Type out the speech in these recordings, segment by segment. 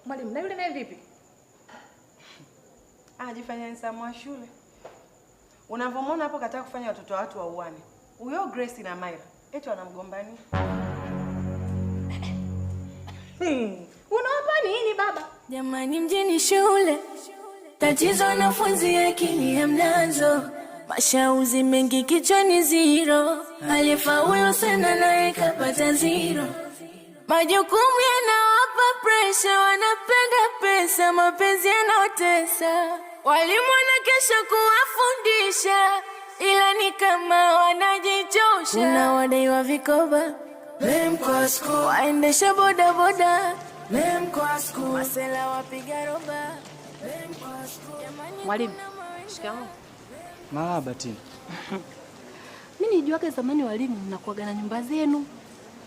Mwalimu, na yule naye vipi? Ajifanya nisamwa shule. Unavomona hapo kataka kufanya watoto wa watu wauane. Huyo Grace na Myra eti wanamgombania. Unawapa nini baba? Jamani mjini shule. Tatizo wanafunzi akili ya mnazo. Mashauzi mengi kichwani zero. Alifaulu sana naye kapata zero. Majukumu yanawapa pressure, wanapenda pesa, mapenzi yanotesa. Walimu wanakesha kuwafundisha, ila ni kama wanajichosha. Kuna wadaiwa vikoba, kwa school. Waendesha boda boda, kwa school. Masela wapiga roba, kwa school. Mwalimu, shikamoo. Marahaba Tina. Mimi nijuaga zamani walimu mnakuaga na nyumba zenu.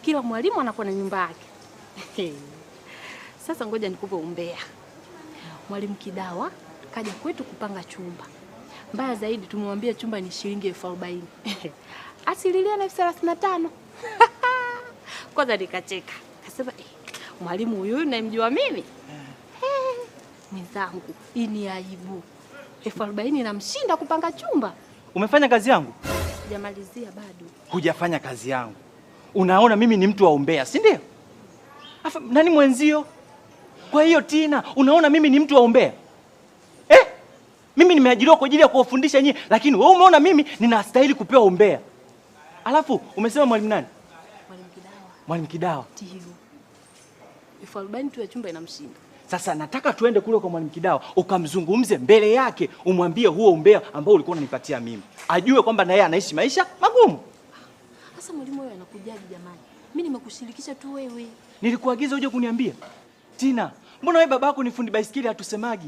Kila mwalimu anakuwa na nyumba yake. Sasa ngoja nikupe umbea. Mwalimu Kidawa kaja kwetu kupanga chumba. Mbaya zaidi tumemwambia chumba ni shilingi 40,000. Asililia na 35,000. Kwanza nikacheka. Akasema mwalimu huyu namjua mimi. Mwenzangu, hii ni aibu. 40,000 inamshinda kupanga chumba. Umefanya kazi yangu? Sijamalizia bado. Hujafanya kazi yangu. Unaona mimi ni mtu wa umbea, si ndio? Nani mwenzio? Kwa hiyo Tina, unaona mimi ni mtu wa umbea? Mimi nimeajiriwa kwa ajili ya kuwafundisha nyinyi, lakini wewe umeona mimi ninastahili kupewa umbea. Alafu umesema mwalimu nani? Mwalimu Kidawa. Mwalimu Kidawa. Ndio. 40,000 tu ya chumba inamshinda. Sasa nataka tuende kule kwa Mwalimu Kidawa, ukamzungumze mbele yake, umwambie huo umbea ambao ulikuwa unanipatia mimi. Ajue kwamba na yeye anaishi maisha magumu. Sasa mwalimu wewe anakujaje jamani? Mimi nimekushirikisha tu wewe. Nilikuagiza uje kuniambia. Tina, mbona wewe babako ni fundi baisikeli hatusemagi?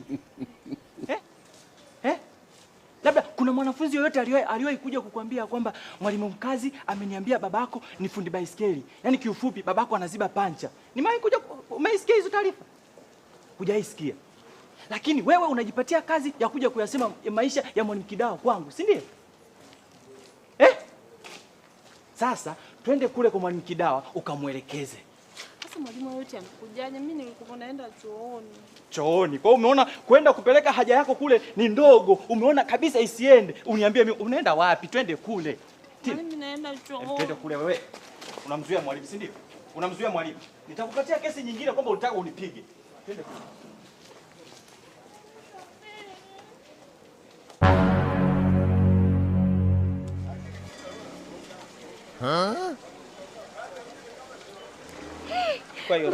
Labda kuna mwanafunzi yoyote aliwahi kuja kukuambia kwamba mwalimu mkazi ameniambia babako ni fundi baisikeli. Yaani kiufupi babako anaziba pancha. Nimewahi kuja umeisikia hizo taarifa? Hujaisikia. Lakini wewe unajipatia kazi ya kuja kuyasema maisha ya Mwalimu Kidawa kwangu, si ndio? Sasa twende kule kwa Mwalimu Kidawa ukamuelekeze. Sasa mwalimu yote anakujaje? Mimi nilikuwa naenda chooni. Chooni? Kwa umeona kwenda kupeleka haja yako kule ni ndogo, umeona kabisa isiende. Uniambie mimi unaenda wapi? Twende kule. Mimi naenda chooni. Twende kule wewe. Unamzuia mwalimu, si ndio? Unamzuia mwalimu. Nitakupatia kesi nyingine kwamba unataka unipige. Twende kule. Kwa hiyo